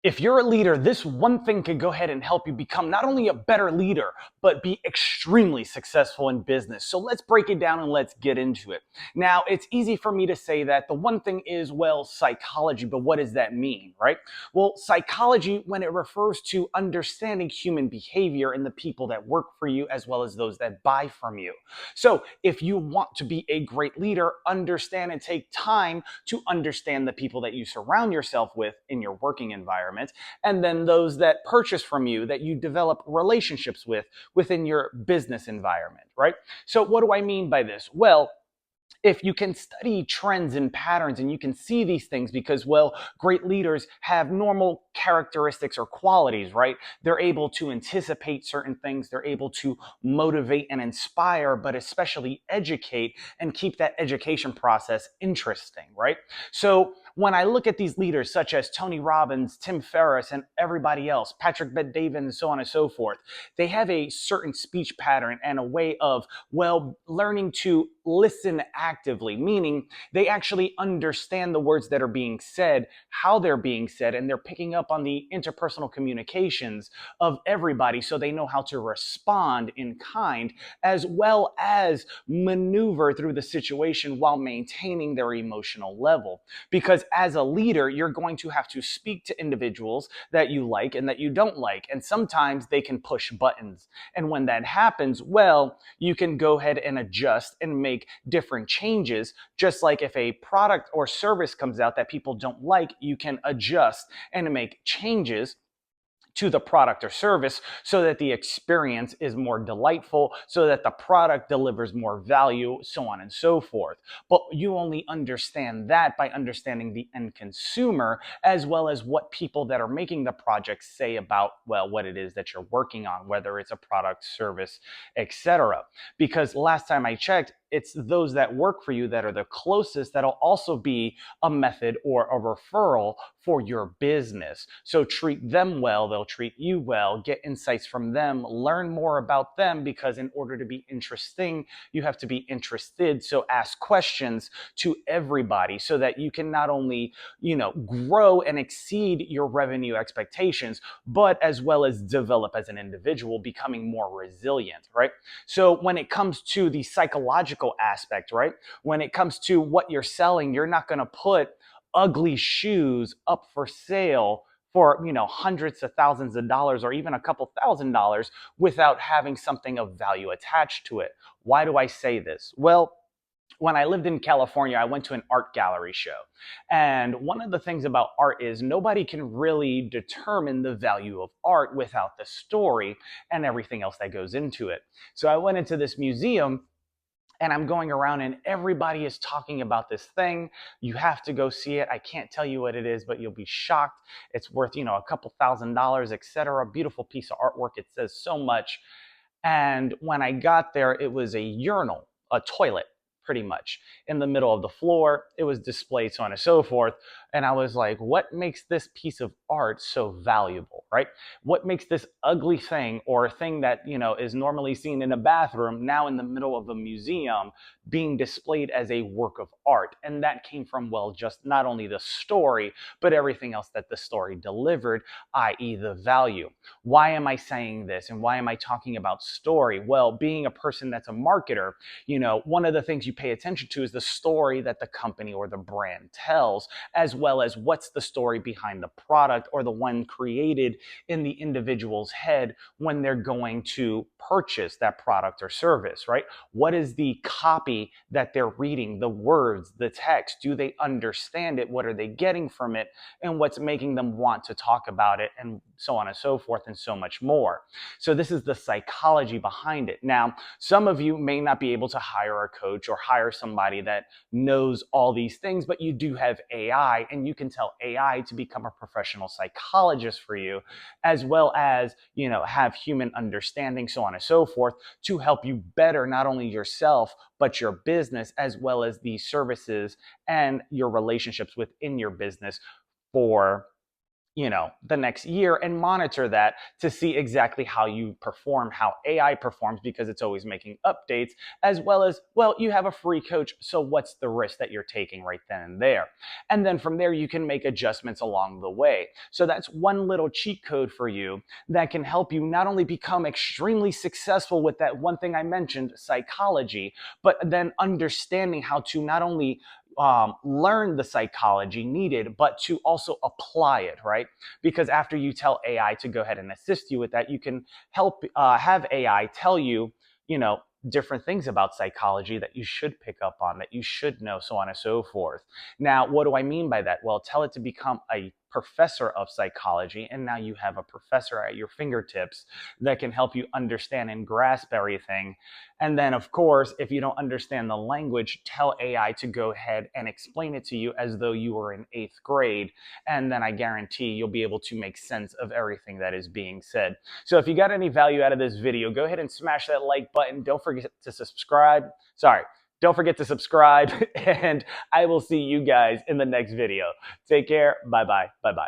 If you're a leader, this one thing can go ahead and help you become not only a better leader, but be extremely successful in business. So let's break it down and let's get into it. Now, it's easy for me to say that the one thing is, well, psychology, but what does that mean, right? Well, psychology, when it refers to understanding human behavior and the people that work for you, as well as those that buy from you. So if you want to be a great leader, understand and take time to understand the people that you surround yourself with in your working environment, and then those that purchase from you that you develop relationships with within your business environment, right? So, what do I mean by this? Well, if you can study trends and patterns and you can see these things because, well, great leaders have normal characteristics or qualities, right? They're able to anticipate certain things, they're able to motivate and inspire, but especially educate and keep that education process interesting, right? So when I look at these leaders such as Tony Robbins, Tim Ferriss, and everybody else, Patrick Bet-David, and so on and so forth, they have a certain speech pattern and a way of, well, learning to listen actively, meaning they actually understand the words that are being said, how they're being said, and they're picking up on the interpersonal communications of everybody so they know how to respond in kind, as well as maneuver through the situation while maintaining their emotional level. Because as a leader, you're going to have to speak to individuals that you like and that you don't like, and sometimes they can push buttons. And when that happens, well, you can go ahead and adjust and make different changes. Just like if a product or service comes out that people don't like, you can adjust and make changes to the product or service so that the experience is more delightful, so that the product delivers more value, so on and so forth. But you only understand that by understanding the end consumer, as well as what people that are making the project say about, well, what it is that you're working on, whether it's a product, service, etc. Because last time I checked, it's those that work for you that are the closest that'll also be a method or a referral for your business. So treat them well, they'll treat you well, get insights from them, learn more about them, because in order to be interesting, you have to be interested. So ask questions to everybody so that you can not only, grow and exceed your revenue expectations, but as well as develop as an individual, becoming more resilient, right? So when it comes to the psychological aspect, right? When it comes to what you're selling, you're not going to put ugly shoes up for sale for hundreds of thousands of dollars or even a couple $1,000s without having something of value attached to it. Why do I say this? Well, when I lived in California, I went to an art gallery show. And one of the things about art is nobody can really determine the value of art without the story and everything else that goes into it. So I went into this museum and I'm going around and everybody is talking about this thing. You have to go see it. I can't tell you what it is, but you'll be shocked. It's worth, a couple $1,000s, etc. Beautiful piece of artwork. It says so much. And when I got there, it was a urinal, a toilet, pretty much in the middle of the floor. It was displayed, so on and so forth. And I was like, what makes this piece of art so valuable, right? What makes this ugly thing or a thing that, is normally seen in a bathroom now in the middle of a museum being displayed as a work of art? And that came from, well, just not only the story, but everything else that the story delivered, i.e., the value. Why am I saying this? And why am I talking about story? Well, being a person that's a marketer, one of the things you pay attention to is the story that the company or the brand tells, as well as what's the story behind the product or the one created in the individual's head when they're going to purchase that product or service, right? What is the copy that they're reading, the words, the text? Do they understand it? What are they getting from it? And what's making them want to talk about it, and so on and so forth, and so much more. So this is the psychology behind it. Now, some of you may not be able to hire a coach or hire somebody that knows all these things, but you do have AI, and you can tell AI to become a professional psychologist for you, as well as, have human understanding, so on and so forth, to help you better not only yourself, but your business, as well as the services and your relationships within your business for the next year and monitor that to see exactly how you perform, how AI performs, because it's always making updates, as well as, well, you have a free coach, so what's the risk that you're taking right then and there? And then from there, you can make adjustments along the way. So that's one little cheat code for you that can help you not only become extremely successful with that one thing I mentioned, psychology, but then understanding how to not only learn the psychology needed, but to also apply it, right? Because after you tell AI to go ahead and assist you with that, you can help have AI tell you, you know, different things about psychology that you should pick up on, that you should know, so on and so forth. Now, what do I mean by that? Well, tell it to become a professor of psychology, and now you have a professor at your fingertips that can help you understand and grasp everything. And then, of course, if you don't understand the language, tell AI to go ahead and explain it to you as though you were in eighth grade. And then I guarantee you'll be able to make sense of everything that is being said. So if you got any value out of this video, go ahead and smash that like button. Don't forget to subscribe. Sorry. Don't forget to subscribe, and I will see you guys in the next video. Take care. Bye-bye. Bye-bye.